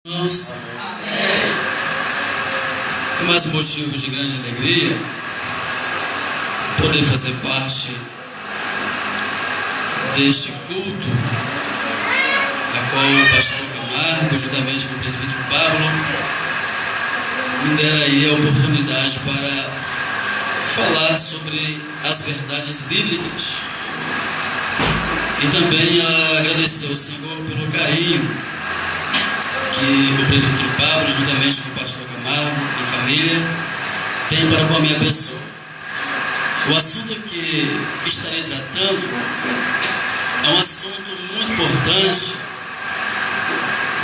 Irmãos, é mais um motivo de grande alegria poder fazer parte deste culto, a qual o pastor Camargo, juntamente com o presbítero Pablo, me deram aí a oportunidade para falar sobre as verdades bíblicas e também agradecer ao Senhor pelo carinho que o presbítero Pablo, juntamente com o pastor Camargo e família, tem para com a minha pessoa. O assunto que estarei tratando é um assunto muito importante.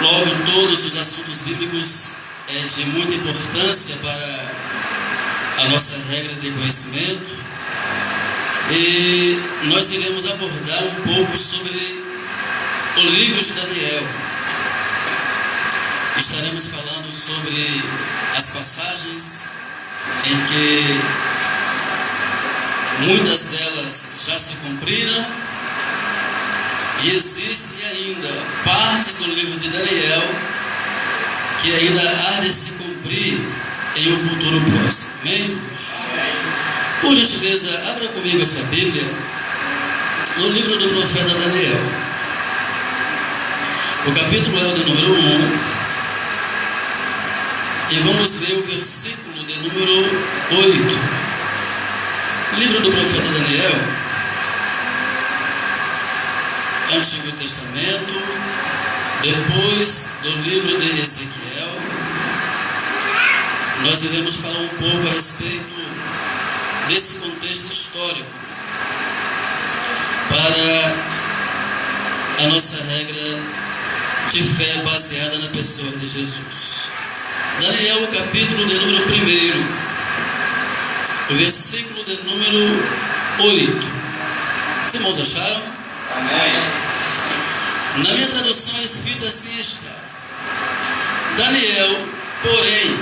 Logo, todos os assuntos bíblicos é de muita importância para a nossa regra de conhecimento. E nós iremos abordar um pouco sobre o livro de Daniel. Estaremos falando sobre as passagens em que muitas delas já se cumpriram e existem ainda partes do livro de Daniel que ainda há de se cumprir em um futuro próximo. Amém? Por gentileza, abra comigo a sua Bíblia no livro do profeta Daniel. O capítulo é o de número 1. E vamos ver o versículo de número 8. Livro do profeta Daniel, Antigo Testamento, depois do livro de Ezequiel. Nós iremos falar um pouco a respeito desse contexto histórico para a nossa regra de fé baseada na pessoa de Jesus. Daniel, capítulo de número 1, o versículo de número 8. Os irmãos acharam? Amém. Na minha tradução é escrito assim está: Daniel, porém,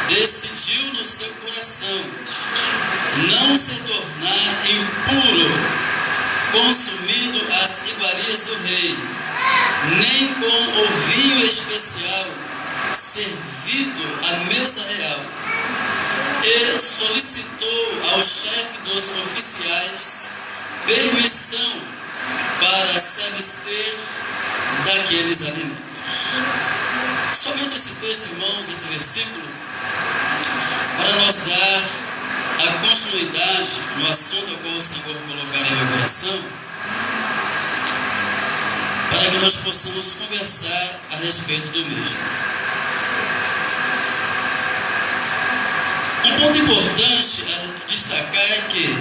decidiu no seu coração não se tornar impuro, consumindo as iguarias do rei, nem com o vinho especial servido à mesa real, e solicitou ao chefe dos oficiais permissão para se abster daqueles alimentos. Somente esse texto, irmãos, esse versículo, para nós dar a continuidade no assunto ao qual o Senhor colocar em meu coração, para que nós possamos conversar a respeito do mesmo. Um ponto importante a destacar é que,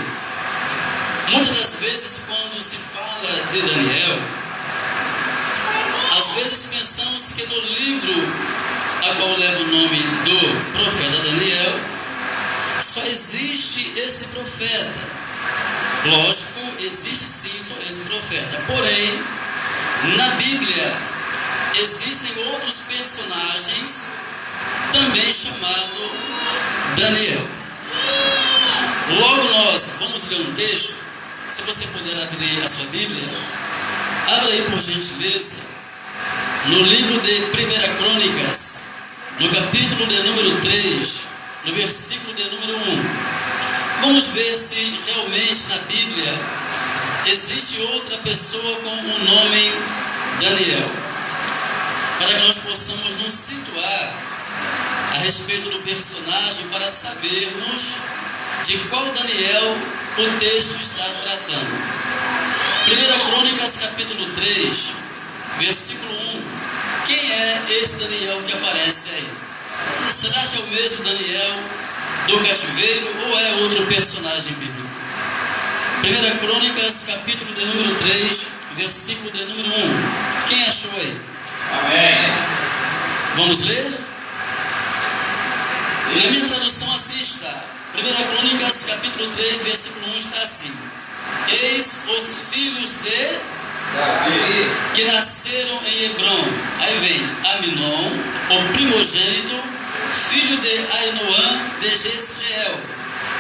muitas das vezes, quando se fala de Daniel, às vezes pensamos que no livro a qual leva o nome do profeta Daniel, só existe esse profeta. Lógico, existe sim só esse profeta. Porém, na Bíblia, existem outros personagens também chamados Daniel. Logo nós vamos ler um texto. Se você puder abrir a sua Bíblia, abra aí por gentileza no livro de 1 Crônicas, no capítulo de número 3, no versículo de número 1. Vamos ver se realmente na Bíblia existe outra pessoa com o nome Daniel, para que nós possamos nos situar a respeito do personagem, para sabermos de qual Daniel o texto está tratando. 1 Crônicas, capítulo 3, versículo 1. Quem é esse Daniel que aparece aí? Será que é o mesmo Daniel do cativeiro ou é outro personagem bíblico? 1 Crônicas, capítulo de número 3, versículo de número 1. Quem achou aí? Amém. Vamos ler? Na minha tradução assim está. 1 Crônicas, capítulo 3, versículo 1 está assim: Eis os filhos de Davi, que nasceram em Hebrom. Aí vem Aminon, o primogênito, filho de Ainoã de Jezreel,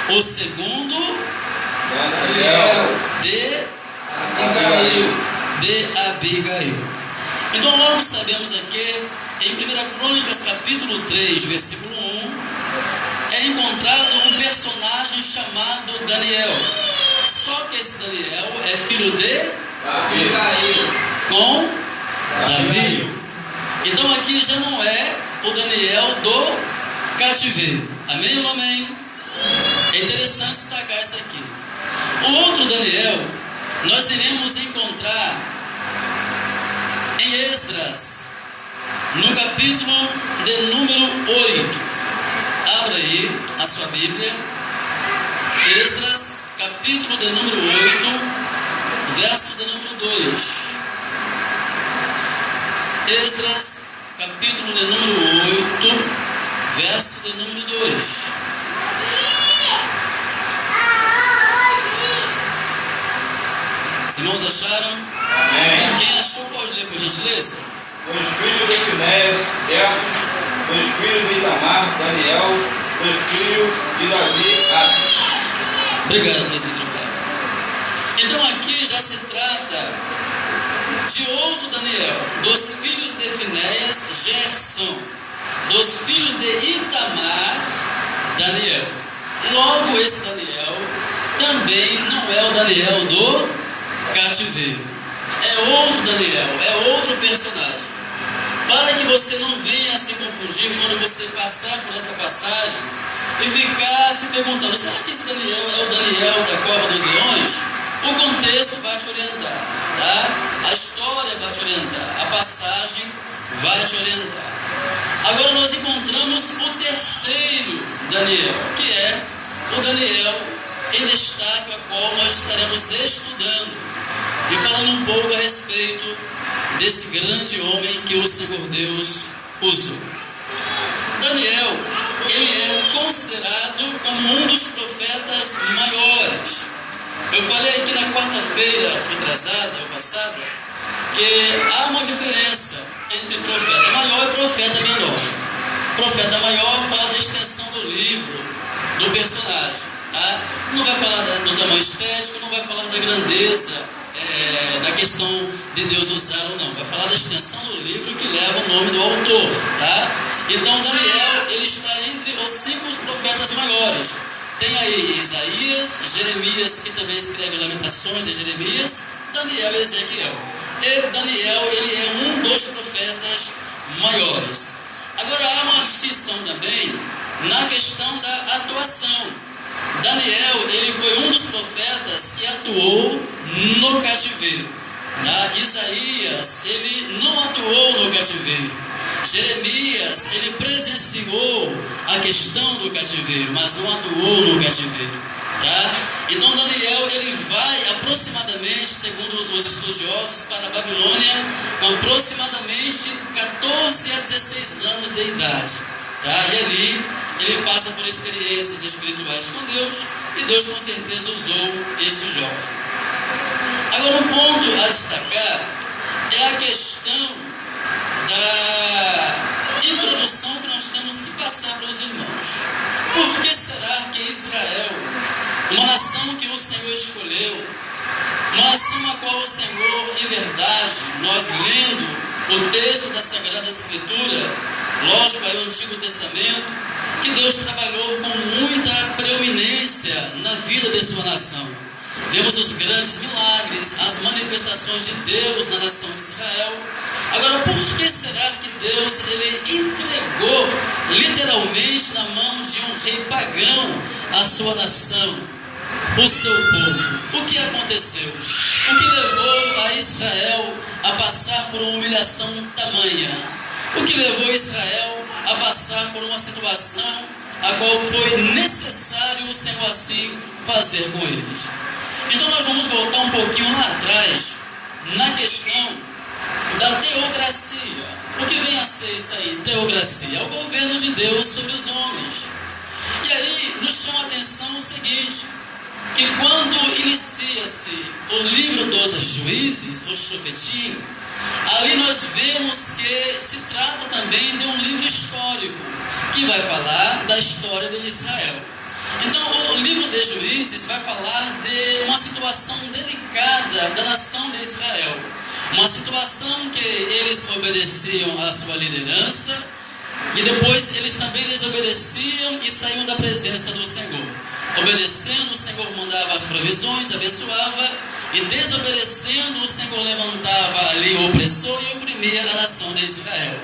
o segundo Daniel, de Abigail. Então logo sabemos aqui em 1 Crônicas capítulo 3, versículo 1, é encontrado um personagem chamado Daniel. Só que esse Daniel é filho de com Davi. Então aqui já não é o Daniel do cativeiro. Amém ou não amém? É interessante destacar isso aqui. O outro Daniel nós iremos encontrar em Esdras, no capítulo de número 8. Abra aí a sua Bíblia. Esdras, capítulo de número 8, verso de número 2. Esdras, capítulo de número 8, verso de número 2. Os irmãos acharam? Amém. Quem achou pode ler, por gentileza? Dos filhos de Finéias, Ercos, dos filhos de Itamar, Daniel, dos filhos de Davi, Atos. Obrigado, presbítero Paulo. Então aqui já se trata de outro Daniel, dos filhos de Finéias, Gerson, dos filhos de Itamar, Daniel. Logo esse Daniel também não é o Daniel do cativeiro. É outro Daniel, é outro personagem. Para que você não venha se confundir quando você passar por essa passagem e ficar se perguntando, será que esse Daniel é o Daniel da cova dos leões? O contexto vai te orientar, tá? A história vai te orientar, a passagem vai te orientar. Agora nós encontramos o terceiro Daniel, que é o Daniel em destaque, a qual nós estaremos estudando e falando um pouco a respeito desse grande homem que o Senhor Deus usou. Daniel, ele é considerado como um dos profetas maiores. Eu falei aqui na quarta-feira retrasada ou passada que há uma diferença entre profeta maior e profeta menor. Profeta maior fala da extensão do livro, do personagem, tá? Não vai falar do tamanho estético, não vai falar da grandeza, da questão de Deus usar ou não, vai falar da extensão do livro que leva o nome do autor, tá? Então Daniel, ele está entre os 5 profetas maiores. Tem aí Isaías, Jeremias, que também escreve Lamentações de Jeremias, Daniel e Ezequiel. E Daniel, ele é um dos profetas maiores. Agora há uma distinção também na questão da atuação. Daniel, ele foi um dos profetas que atuou no cativeiro, tá? Isaías, ele não atuou no cativeiro. Jeremias, ele presenciou a questão do cativeiro, mas não atuou no cativeiro, tá? Então Daniel, ele vai aproximadamente, segundo os estudiosos, para a Babilônia com aproximadamente 14 a 16 anos de idade, tá? E ali ele passa por experiências espirituais com Deus, e Deus com certeza usou esse jovem. Agora, um ponto a destacar é a questão da introdução que nós temos que passar para os irmãos. Por que será que Israel, uma nação que o Senhor escolheu, uma nação a qual o Senhor, em verdade, nós lendo o texto da Sagrada Escritura, lógico, aí o Antigo Testamento, que Deus trabalhou com muita preeminência na vida de sua nação. Vemos os grandes milagres, as manifestações de Deus na nação de Israel. Agora, por que será que Deus, ele entregou literalmente na mão de um rei pagão a sua nação, o seu povo? O que aconteceu? O que levou a Israel a passar por uma humilhação tamanha? O que levou Israel a passar por uma situação a qual foi necessário o Senhor assim fazer com eles? Então nós vamos voltar um pouquinho lá atrás, na questão da teocracia. O que vem a ser isso aí? Teocracia é o governo de Deus sobre os homens. E aí nos chama a atenção o seguinte, que quando inicia-se o livro dos juízes, o Shofetim, ali nós vemos que se trata também de um livro histórico, que vai falar da história de Israel. Então o livro de Juízes vai falar de uma situação delicada da nação de Israel. Uma situação que eles obedeciam à sua liderança e depois eles também desobedeciam e saíam da presença do Senhor. Obedecendo, o Senhor mandava as provisões, abençoava, e desobedecendo, o Senhor levantava ali o opressor e oprimia a nação de Israel.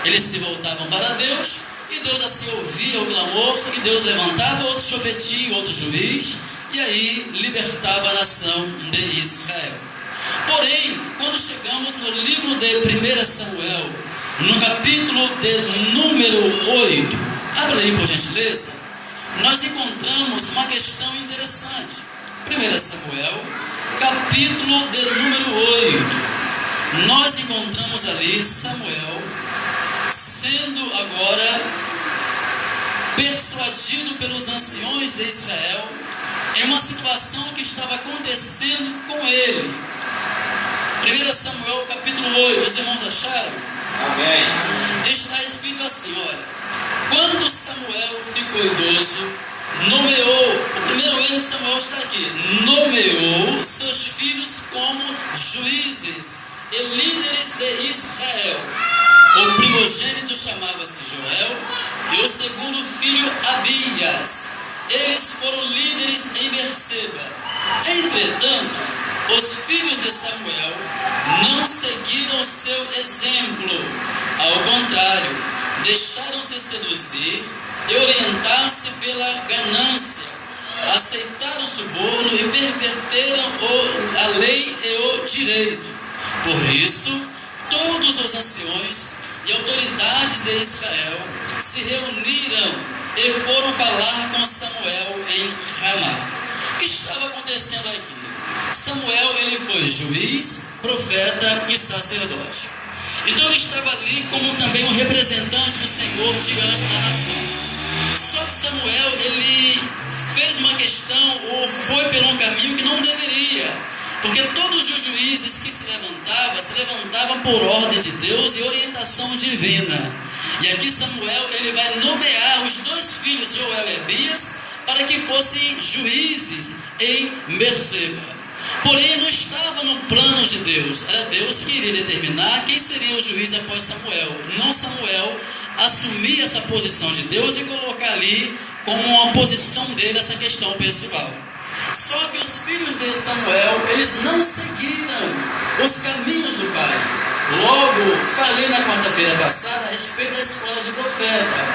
Eles se voltavam para Deus, e Deus assim ouvia o clamor, e Deus levantava outro chofetim, outro juiz, e aí libertava a nação de Israel. Porém, quando chegamos no livro de 1 Samuel, no capítulo de número 8, abra aí por gentileza, nós encontramos uma questão interessante. 1 Samuel, capítulo de número 8, nós encontramos ali Samuel sendo agora persuadido pelos anciões de Israel em uma situação que estava acontecendo com ele. 1 Samuel capítulo 8, os irmãos acharam? Amém. Está escrito assim, olha: quando Samuel ficou idoso, nomeou, o primeiro erro de Samuel está aqui, nomeou seus filhos como juízes e líderes de Israel. O primogênito chamava-se Joel e o segundo filho Abias. Eles foram líderes em Berseba. Entretanto, os filhos de Samuel não seguiram seu exemplo. Ao contrário, deixaram-se seduzir e orientar-se pela ganância. Aceitaram suborno e perverteram a lei e o direito. Por isso, todos os anciões e autoridades de Israel se reuniram e foram falar com Samuel em Ramá. O que estava acontecendo aqui? Samuel, ele foi juiz, profeta e sacerdote. Então ele estava ali como também um representante do Senhor diante da nação. Só que Samuel, ele fez uma questão ou foi por um caminho que não deveria. Porque todos os juízes que se levantavam por ordem de Deus e orientação divina. E aqui Samuel, ele vai nomear os dois filhos, Joel e Abias, para que fossem juízes em Berseba. Porém, não estava no plano de Deus. Era Deus que iria determinar quem seria o juiz após Samuel. Não Samuel assumir essa posição de Deus e colocar ali como uma posição dele essa questão pessoal. Só que os filhos de Samuel, eles não seguiram os caminhos do pai. Logo, falei na quarta-feira passada a respeito da escola de profeta,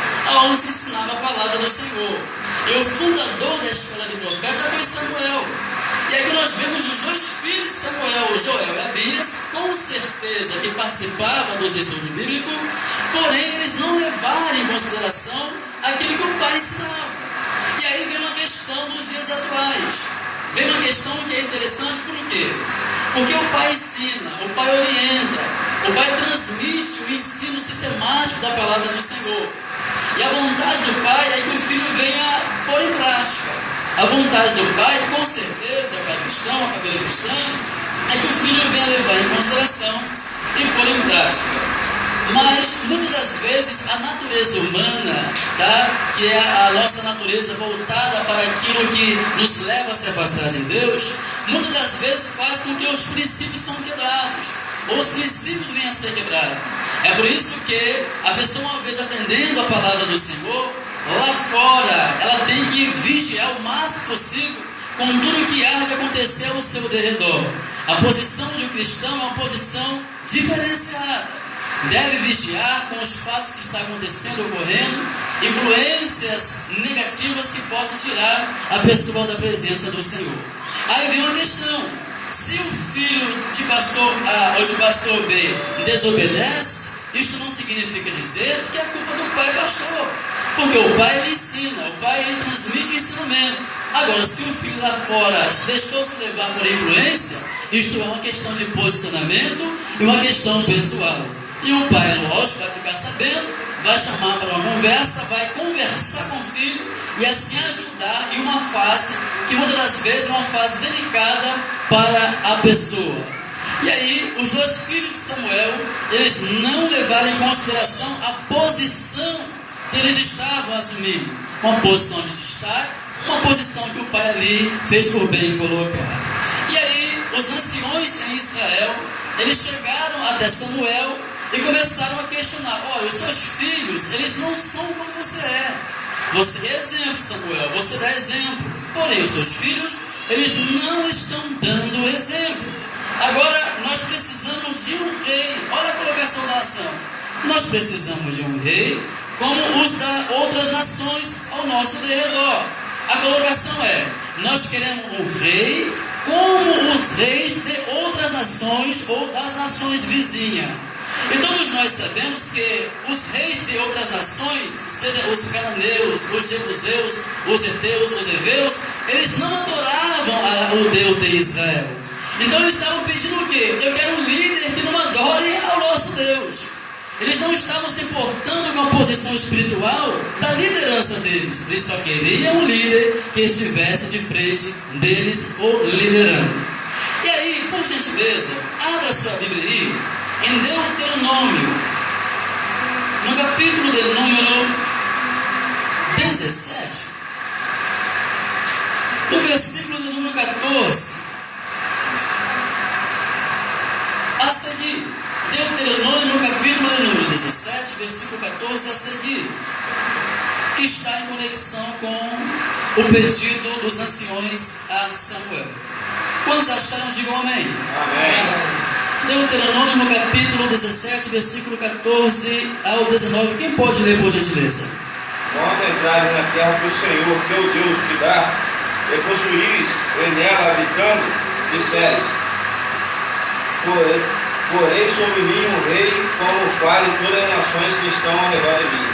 onde se ensinava a palavra do Senhor. E o fundador da escola de profeta foi Samuel. E aqui nós vemos os dois filhos de Samuel, Joel e Abias, com certeza que participavam dos estudos bíblicos, porém eles não levaram em consideração aquilo que o pai ensinava. E aí vem uma questão dos dias atuais. Vem uma questão que é interessante, por quê? Porque o pai ensina, o pai orienta, o pai transmite o ensino sistemático da palavra do Senhor. E a vontade do pai é que o filho venha pôr em prática. A vontade do pai, com certeza, o pai cristão, a família cristã, é que o filho venha levar em consideração e pôr em prática. Mas, muitas das vezes, a natureza humana, que é a nossa natureza voltada para aquilo que nos leva a se afastar de Deus, muitas das vezes faz com que os princípios são quebrados, ou os princípios venham a ser quebrados. É por isso que a pessoa, uma vez aprendendo a palavra do Senhor, lá fora, ela tem que vigiar o máximo possível com tudo que há de acontecer ao seu derredor. A posição de um cristão é uma posição diferenciada. Deve vigiar com os fatos que estão acontecendo, ocorrendo, influências negativas que possam tirar a pessoa da presença do Senhor. Aí vem uma questão: se o filho de pastor A ou de pastor B desobedece, isso não significa dizer que é culpa do pai pastor, porque o pai ele ensina, o pai ele transmite o ensinamento. Agora, se o filho lá fora deixou-se levar por influência, isto é uma questão de posicionamento e uma questão pessoal. E o pai, lógico, vai ficar sabendo, vai chamar para uma conversa, vai conversar com o filho e assim ajudar em uma fase que muitas das vezes é uma fase delicada para a pessoa. E aí, os dois filhos de Samuel, eles não levaram em consideração a posição que eles estavam assumindo. Uma posição de destaque, uma posição que o pai ali fez por bem colocar. E aí, os anciões em Israel eles chegaram até Samuel e começaram a questionar: olha, os seus filhos, eles não são como você é. Você é exemplo, Samuel, você dá exemplo. Porém, os seus filhos, eles não estão dando exemplo. Agora, nós precisamos de um rei. Olha a colocação da nação. Nós precisamos de um rei como os da outras nações ao nosso derredor. A colocação é: nós queremos um rei como os reis de outras nações ou das nações vizinhas. E todos nós sabemos que os reis de outras nações, seja os cananeus, os jebuseus, os heteus, os heveus, eles não adoravam o Deus de Israel. Então eles estavam pedindo o quê? Eu quero um líder que não adore ao nosso Deus. Eles não estavam se importando com a posição espiritual da liderança deles. Eles só queriam um líder que estivesse de frente deles ou liderando. E aí, por gentileza, abra sua Bíblia aí em Deuteronômio, no capítulo de número 17, no versículo de número 14. A seguir, Deuteronômio no capítulo de número 17, versículo 14 a seguir, que está em conexão com o pedido dos anciões a Samuel. Quantos acharam? Digam amém. Amém. Deuteronômio no capítulo 17, versículo 14 ao 19. Quem pode ler, por gentileza? Quando entrares na terra que o Senhor, teu Deus, te dá, e possuís e nela habitando, disseres: porei sobre mim um rei, como fale todas as nações que estão ao redor de mim.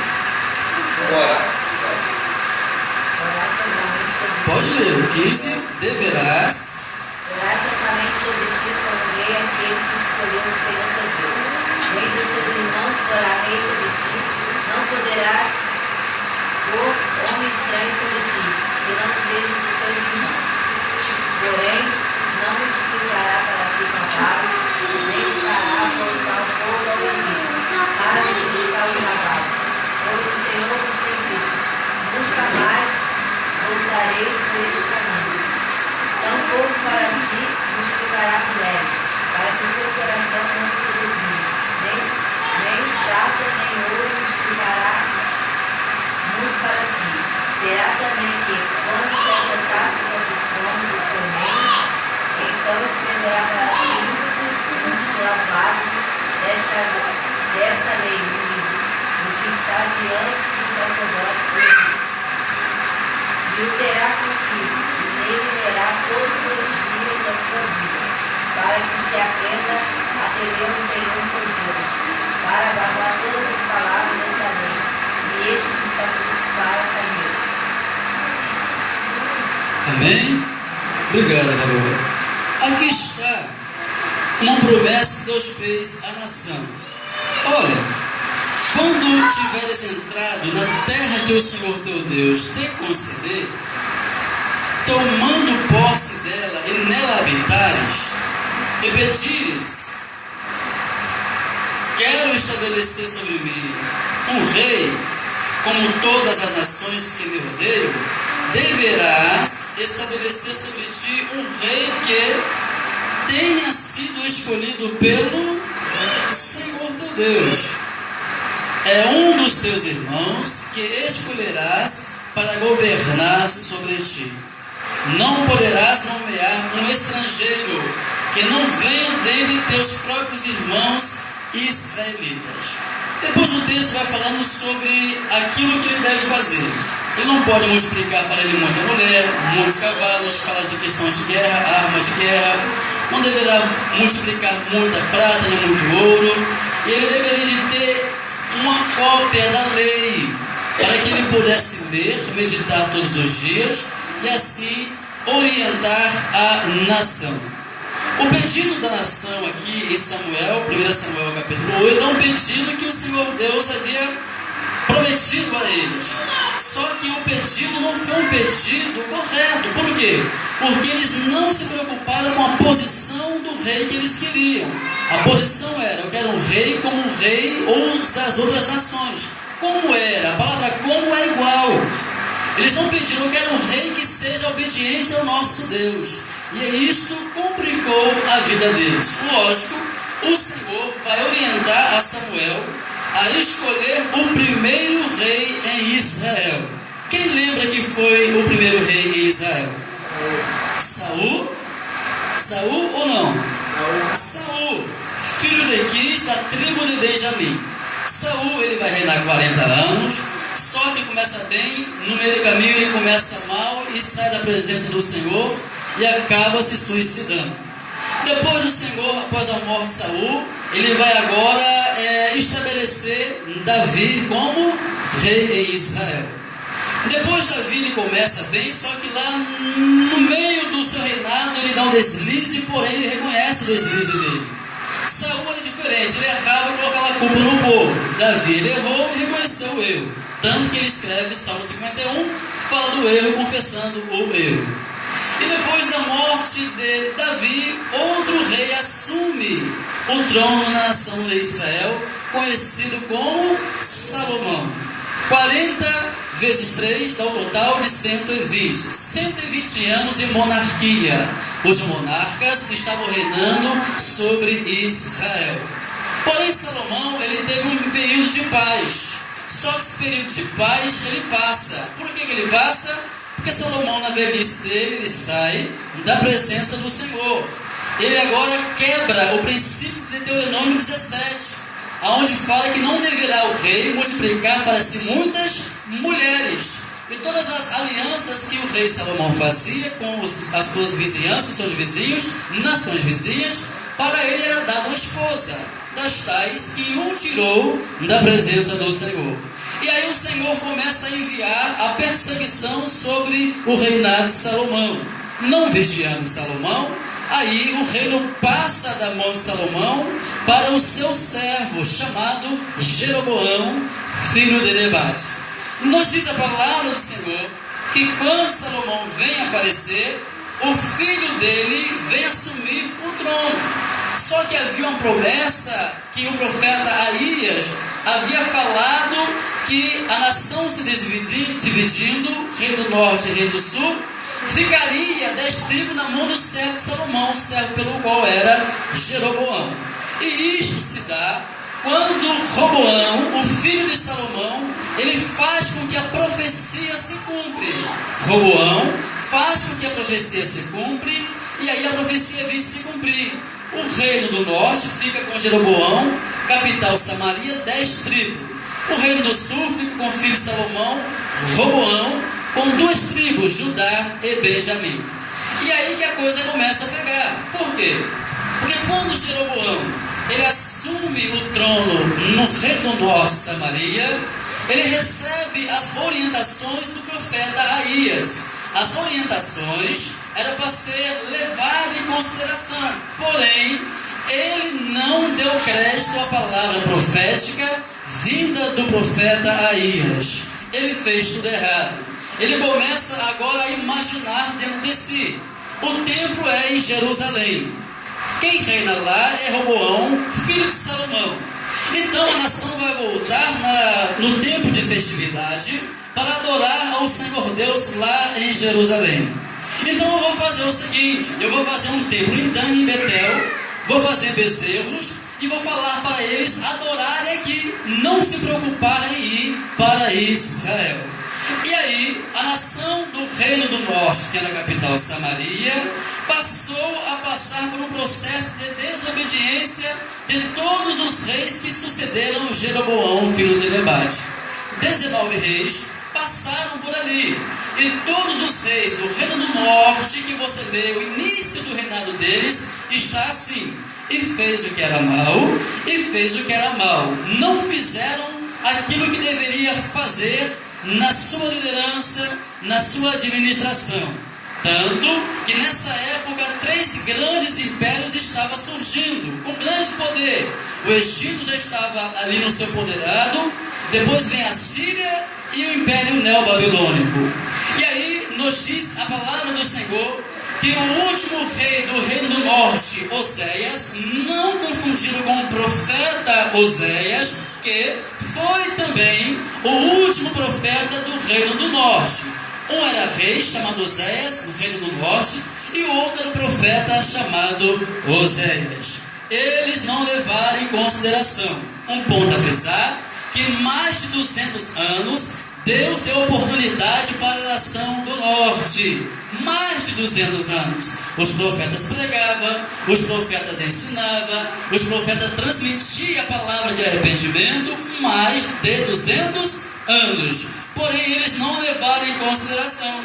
Pode ler o 15. Deverás certamente sobre ti como rei aquele que escolheu o Senhor teu Deus. Rei dos teus irmãos porá rei sobre ti. Não poderás pôr homem estranho sobre ti, que não seja de teus irmãos. Porém, não multiplicará para si cavalos, nem fará voltar o fogo ao inimigo, para multiplicar os cavalos. Pois o Senhor vos tem dito: nunca mais voltareis por este caminho. Tampouco para si multiplicará mulheres, para que o seu coração não se desvie, nem prata nem ouro multiplicará muito para si. Será também que, quando se assentar sobre o trono do seu reino, então estenderá para si um dos seus lados desta lei do livro, do que está diante dos sacerdotes, e o terá consigo. Ele verá todos os dias da sua vida, para que se aprenda a temer o Senhor seu Deus, para guardar todas as palavras desta lei, e este estatuto para fazer. Amém? Obrigado, Valor. Aqui está uma promessa que Deus fez à nação. Olha, quando tiveres entrado na terra que o Senhor teu Deus te conceder, tomando posse dela e nela habitares, e pedires: quero estabelecer sobre mim um rei, como todas as nações que me rodeiam, deverás estabelecer sobre ti um rei que tenha sido escolhido pelo Senhor teu Deus. É um dos teus irmãos que escolherás para governar sobre ti. Não poderás nomear um estrangeiro que não venha dentre teus próprios irmãos israelitas. Depois o texto vai falando sobre aquilo que ele deve fazer. Ele não pode multiplicar para ele muita mulher, muitos cavalos, fala de questão de guerra, armas de guerra. Não deverá multiplicar muita prata nem muito ouro. E ele deveria de ter uma cópia da lei, para que ele pudesse ler, meditar todos os dias e assim orientar a nação. O pedido da nação aqui em Samuel, 1 Samuel capítulo 8, é um pedido que o Senhor Deus havia prometido a eles. Só que o pedido não foi um pedido correto. Por quê? Porque eles não se preocuparam com a posição do rei que eles queriam. A posição era: eu quero um rei como um rei ou das outras nações. Como era? A palavra como é igual. Eles não pediram: eu quero um rei que seja obediente ao nosso Deus. E isto complicou a vida deles. Lógico o Senhor vai orientar a Samuel a escolher o primeiro rei em Israel. Quem lembra que foi o primeiro rei em Israel? Saul? Saul ou não? Saul, filho de Quis, da tribo de Benjamim. Saul, ele vai reinar 40 anos, só que começa bem, no meio do caminho ele começa mal e sai da presença do Senhor e acaba se suicidando. Depois do Senhor, após a morte de Saul, ele vai agora estabelecer Davi como rei em Israel. Depois Davi ele começa bem, só que lá no meio do seu reinado ele dá um deslize, porém ele reconhece o deslize dele. Saul era diferente, ele errava e colocava a culpa no povo. Davi ele errou e reconheceu o erro. Tanto que ele escreve Salmo 51, fala do erro, confessando o erro. E depois da morte de Davi, outro rei assume o trono na nação de Israel, conhecido como Salomão. 40 vezes 3 dá o total de 120. 120 anos de monarquia. Os monarcas estavam reinando sobre Israel. Porém, Salomão ele teve um período de paz. Só que esse período de paz ele passa. Por que ele passa? Porque Salomão, na velhice dele, ele sai da presença do Senhor. Ele agora quebra o princípio de Deuteronômio 17, onde fala que não deverá o rei multiplicar para si muitas mulheres. E todas as alianças que o rei Salomão fazia com as suas vizinhanças, seus vizinhos, nações vizinhas, para ele era dada uma esposa, das tais que o tirou da presença do Senhor. E aí o Senhor começa a enviar a perseguição sobre o reinado de Salomão. Não vigiando Salomão, aí o reino passa da mão de Salomão para o seu servo, chamado Jeroboão, filho de Nebate. Nos diz a palavra do Senhor que quando Salomão vem a falecer, o filho dele vem assumir o trono. Só que havia uma promessa que o profeta Aías havia falado, que a nação se dividindo, reino do norte e reino do sul, ficaria 10 tribos na mão do servo de Salomão, servo pelo qual era Jeroboão. E isto se dá quando Roboão, o filho de Salomão, ele faz com que a profecia se cumpre. Roboão faz com que a profecia se cumpre, e aí a profecia vem se cumprir. O reino do norte fica com Jeroboão, capital Samaria, 10 tribos. O reino do sul fica com o filho de Salomão, Roboão, com 2 tribos, Judá e Benjamim. E aí que a coisa começa a pegar. Por quê? Porque quando Jeroboão ele assume o trono no reino do norte, Samaria, ele recebe as orientações do profeta Aías. As orientações eram para ser levadas em consideração, porém, ele não deu crédito à palavra profética vinda do profeta Aías. Ele fez tudo errado. Ele começa agora a imaginar dentro de si: o templo é em Jerusalém. Quem reina lá é Roboão, filho de Salomão. Então a nação vai voltar no tempo de festividade para adorar ao Senhor Deus lá em Jerusalém. Então eu vou fazer o seguinte: eu vou fazer um templo em Dan e Betel, vou fazer bezerros e vou falar para eles adorarem aqui, não se preocuparem em ir para Israel. E aí a nação do reino do norte, que é na capital Samaria, passou a passar por um processo de desobediência de todos os reis que sucederam Jeroboão, filho de Nebate. 19 reis passaram por ali, e todos os reis do reino do norte, que você lê o início do reinado deles, está assim: e fez o que era mal, e fez o que era mal. Não fizeram aquilo que deveria fazer na sua liderança, na sua administração. Tanto que nessa época 3 grandes impérios estavam surgindo, com grande poder. O Egito já estava ali no seu poderado, depois vem a Síria e o Império Neobabilônico. E aí nos diz a palavra do Senhor que o último rei do reino do norte, Oséias, não confundido com o profeta Oséias, que foi também o último profeta do reino do norte. Um era rei chamado Oséias, do reino do norte, e o outro era o profeta chamado Oséias. eles não levaram em consideração. Um ponto a frisar, que mais de 200 anos, Deus deu oportunidade para a nação do norte. Mais de 200 anos. Os profetas pregavam, os profetas ensinavam, os profetas transmitiam a palavra de arrependimento, mais de 200 anos. Porém, eles não levaram em consideração.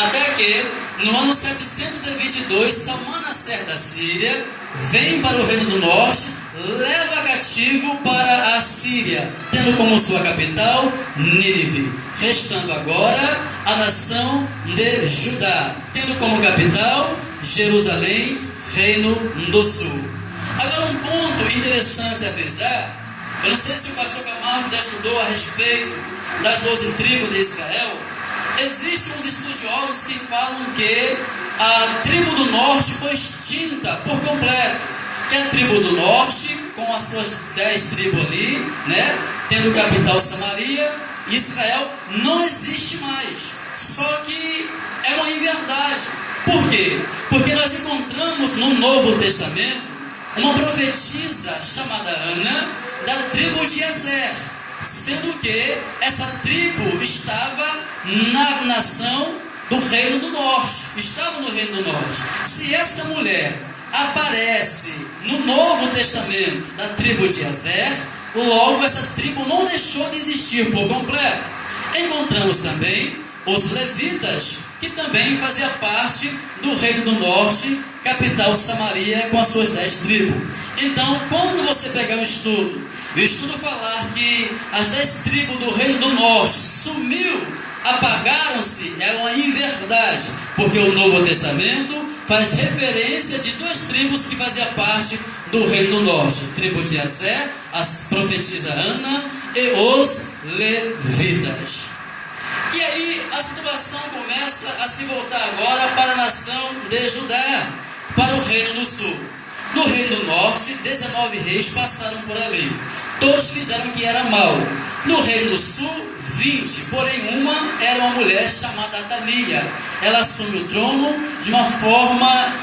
Até que, no ano 722, Salmanaser da Síria vem para o reino do norte, leva cativo para a Síria, tendo como sua capital Nínive, restando agora a nação de Judá, tendo como capital Jerusalém, reino do sul. Agora, um ponto interessante a frisar, eu não sei se o pastor Camargo já estudou a respeito das 12 tribos de Israel. Existem uns estudiosos que falam que a tribo do norte foi extinta por completo, que a tribo do norte, com as suas 10 tribos ali, né, tendo capital Samaria, Israel não existe mais. Só que é uma inverdade. Por quê? Porque nós encontramos no Novo Testamento uma profetisa chamada Ana, da tribo de Aser, sendo que essa tribo estava na nação do reino do norte, estava no reino do norte. Se essa mulher aparece no Novo Testamento da tribo de Aser, logo essa tribo não deixou de existir por completo. Encontramos também os levitas, que também faziam parte do reino do norte, capital Samaria, com as suas 10 tribos. Então, quando você pegar um estudo, e o estudo falar que as 10 tribos do reino do norte sumiu, apagaram-se, é uma inverdade, porque o Novo Testamento faz referência de 2 tribos que faziam parte do reino do norte, tribo de Aser, a profetisa Ana, e os levitas. E aí a situação começa a se voltar agora para a nação de Judá, para o reino do sul. No reino do norte, 19 reis passaram por ali. Todos fizeram o que era mal. No reino do sul, 20. Porém, uma era uma mulher chamada Atalia. Ela assume o trono de uma forma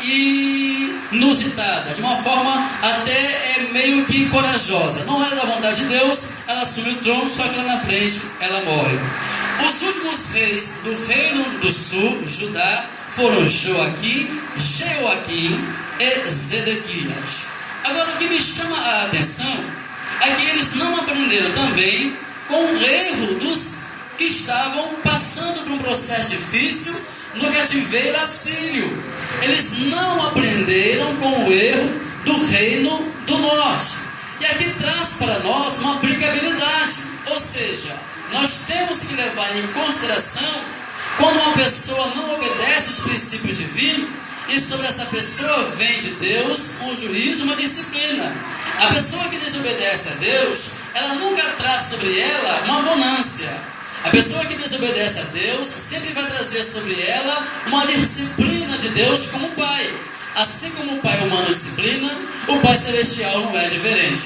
inusitada, de uma forma até meio que corajosa. Não era da vontade de Deus, ela assume o trono, só que lá na frente ela morre. Os últimos reis do reino do sul, Judá, foram Joaquim, Jeoaquim e Zedequias. Agora, o que me chama a atenção é que eles não aprenderam também com o erro dos que estavam passando por um processo difícil no cativeiro assírio. Eles não aprenderam com o erro do reino do norte. E aqui traz para nós uma aplicabilidade, ou seja, nós temos que levar em consideração quando uma pessoa não obedece os princípios divinos, e sobre essa pessoa vem de Deus um juízo, uma disciplina. A pessoa que desobedece a Deus, ela nunca traz sobre ela uma abundância. A pessoa que desobedece a Deus sempre vai trazer sobre ela uma disciplina de Deus como Pai. Assim como o Pai humano disciplina, o Pai celestial não é diferente.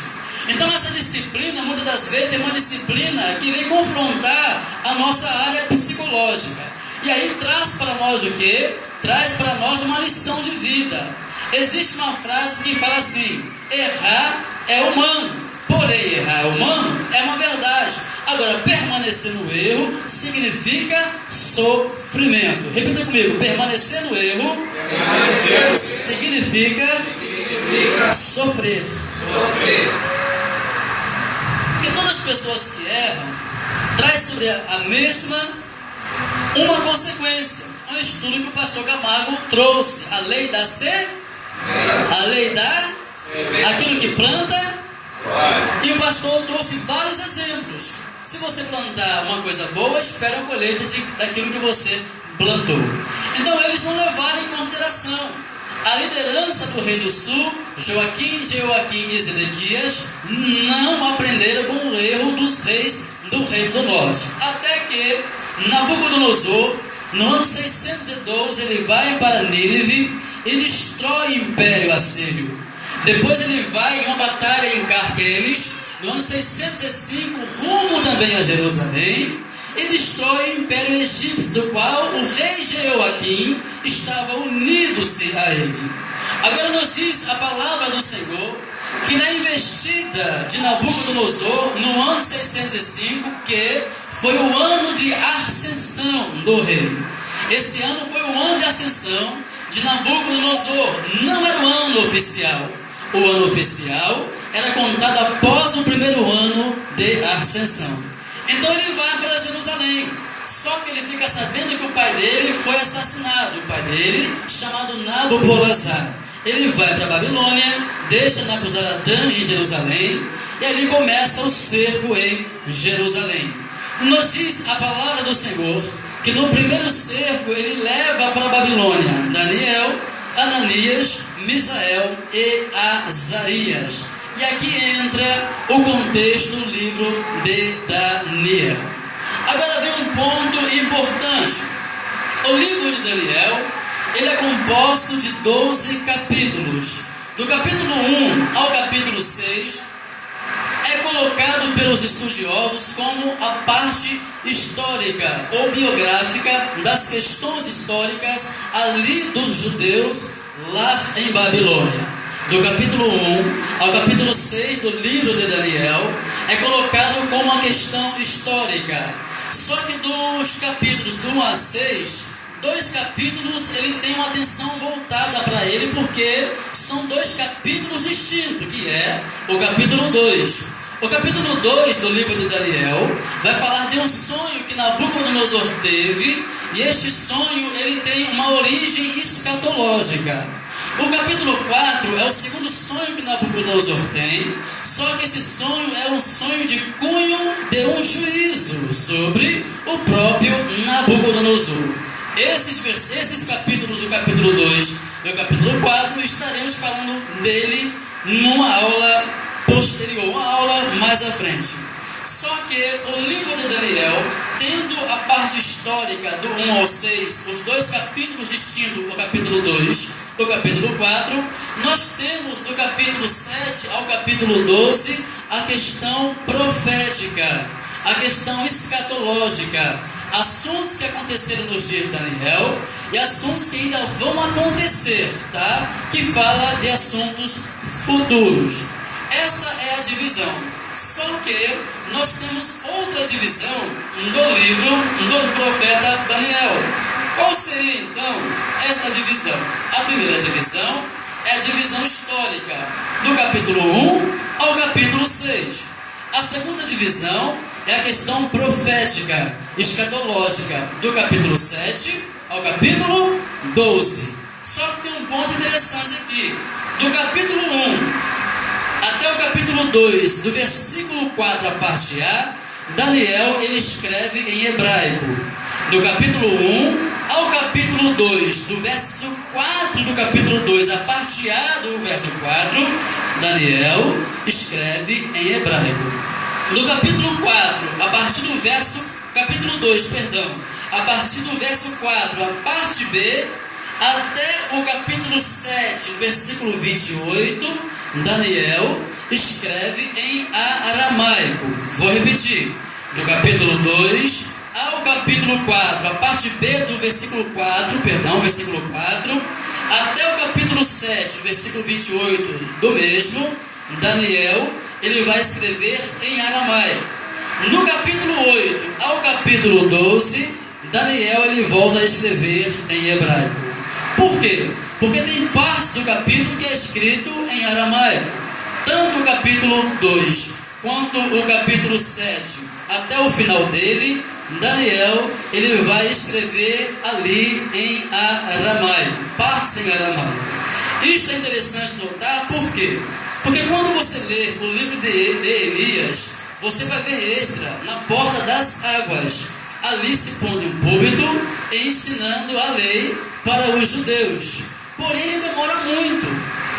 Então essa disciplina, muitas das vezes, é uma disciplina que vem confrontar a nossa área psicológica. E aí traz para nós o quê? Traz para nós uma lição de vida. Existe uma frase que fala assim: errar é humano, porém errar humano é uma verdade. Agora, permanecer no erro significa sofrimento. Repita comigo: permanecer no erro significa sofrer. Porque todas as pessoas que erram traz sobre a mesma uma consequência. Um estudo que o pastor Camargo trouxe, a lei da aquilo que planta, e o pastor trouxe vários exemplos. Se você plantar uma coisa boa, espera a colheita daquilo que você plantou. Então eles não levaram em consideração a liderança do rei do sul, Joaquim, Jeoaquim e Zedequias, não aprenderam com o erro dos reis do reino do norte. Até que Nabucodonosor, no ano 612, ele vai para Nínive e destrói o império assírio. Depois ele vai em uma batalha em Carquemes, no ano 605, rumo também a Jerusalém, e destrói o império egípcio, do qual o rei Jeoaquim estava unido-se a ele. Agora nos diz a palavra do Senhor que na investida de Nabucodonosor, no ano 605, que foi o ano de ascensão do rei. Esse ano foi o ano de ascensão de Nabucodonosor. Não era o ano oficial. O ano oficial era contado após o primeiro ano de ascensão. Então ele vai para Jerusalém. Só que ele fica sabendo que o pai dele foi assassinado. O pai dele, chamado Nabopolassar. Ele vai para a Babilônia, deixa Nabuzaradã em Jerusalém, e ali começa o cerco em Jerusalém. Nos diz a palavra do Senhor que no primeiro cerco ele leva para a Babilônia Daniel, Ananias, Misael e Azarias. E aqui entra o contexto do livro de Daniel. Agora vem um ponto importante. O livro de Daniel, ele é composto de 12 capítulos. Do capítulo 1 ao capítulo 6, é colocado pelos estudiosos como a parte histórica ou biográfica das questões históricas ali dos judeus lá em Babilônia. Do capítulo 1 ao capítulo 6 do livro de Daniel é colocado como uma questão histórica. Só que dos capítulos do 1 a 6, 2 capítulos ele tem uma atenção voltada para ele, porque são 2 capítulos distintos, que é o capítulo 2. O capítulo 2 do livro de Daniel vai falar de um sonho que Nabucodonosor teve, e este sonho ele tem uma origem escatológica. O capítulo 4 é o segundo sonho que Nabucodonosor tem, só que esse sonho é um sonho de cunho de um juízo sobre o próprio Nabucodonosor. Esses capítulos, o capítulo 2 e o capítulo 4, estaremos falando dele numa aula posterior, uma aula mais à frente. Só que o livro de Daniel, tendo a parte histórica do 1 ao 6, os 2 capítulos distintos, o capítulo 2 e o capítulo 4, nós temos do capítulo 7 ao capítulo 12 a questão profética, a questão escatológica, assuntos que aconteceram nos dias de Daniel e assuntos que ainda vão acontecer, tá? Que fala de assuntos futuros. Esta é a divisão. Só que nós temos outra divisão no livro do profeta Daniel. Qual seria então esta divisão? A primeira divisão é a divisão histórica, do capítulo 1 ao capítulo 6. A segunda divisão é a questão profética, escatológica, do capítulo 7 ao capítulo 12. Só que tem um ponto interessante aqui. Do capítulo 1 até o capítulo 2, do versículo 4, a parte A, Daniel ele escreve em hebraico. Do capítulo 1 ao capítulo 2, do verso 4 do capítulo 2, a parte A do verso 4, Daniel escreve em hebraico. No capítulo 4, a partir do verso, capítulo 2, perdão, a partir do verso 4, a parte B, até o capítulo 7, versículo 28, Daniel escreve em aramaico. Vou repetir. Do capítulo 2 ao capítulo 4, a parte B do versículo 4, versículo 4, até o capítulo 7, versículo 28 do mesmo, Daniel, ele vai escrever em aramaico. No capítulo 8 ao capítulo 12, Daniel, ele volta a escrever em hebraico. Por quê? Porque tem partes do capítulo que é escrito em aramaico. Tanto o capítulo 2 quanto o capítulo 7, até o final dele, Daniel, ele vai escrever ali em aramaico, partes em aramaico. Isto é interessante notar, por quê? Porque quando você lê o livro de Elias, você vai ver Esdras na porta das águas, ali se pondo em um púlpito e ensinando a lei para os judeus. Porém, ele demora muito,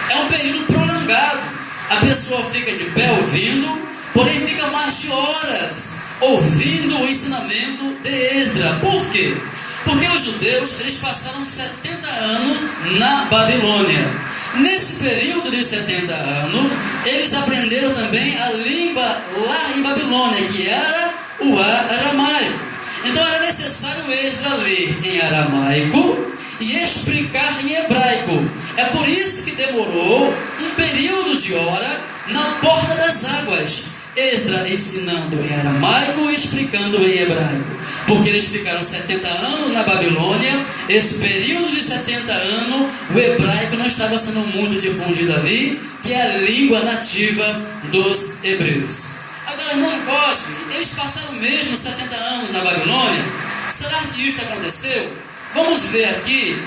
é um período prolongado. A pessoa fica de pé ouvindo, porém fica mais de horas ouvindo o ensinamento de Esdras. Por quê? Porque os judeus, eles passaram 70 anos na Babilônia. Nesse período de 70 anos, eles aprenderam também a língua lá em Babilônia, que era o aramaico. Então era necessário Esdras ler em aramaico e explicar em hebraico. É por isso que demorou um período de hora na porta das águas, Esdras ensinando em aramaico e explicando em hebraico, porque eles ficaram 70 anos na Babilônia. Esse período de 70 anos, o hebraico não estava sendo muito difundido ali, que é a língua nativa dos hebreus. Agora, irmão Cosme, eles passaram mesmo 70 anos na Babilônia? Será que isso aconteceu? Vamos ver aqui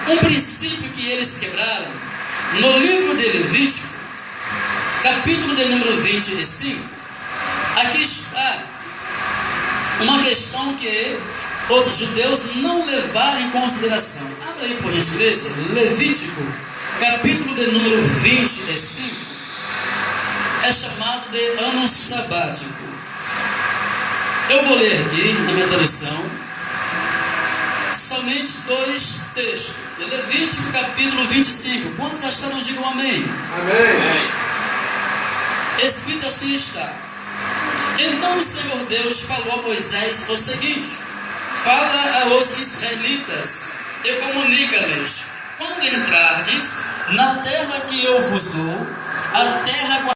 um princípio que eles quebraram. No livro de Levítico, capítulo de número 25, aqui está uma questão que os judeus não levaram em consideração. Abra aí, por gentileza, Levítico, capítulo de número 25, é chamado de ano sabático. Eu vou ler aqui na minha tradução somente 2 textos. De Levítico, capítulo 25. Quantos acharam? Digam amém. Amém. Escrito assim está: então o Senhor Deus falou a Moisés o seguinte: fala aos israelitas e comunica-lhes: quando entrardes na terra que eu vos dou, a terra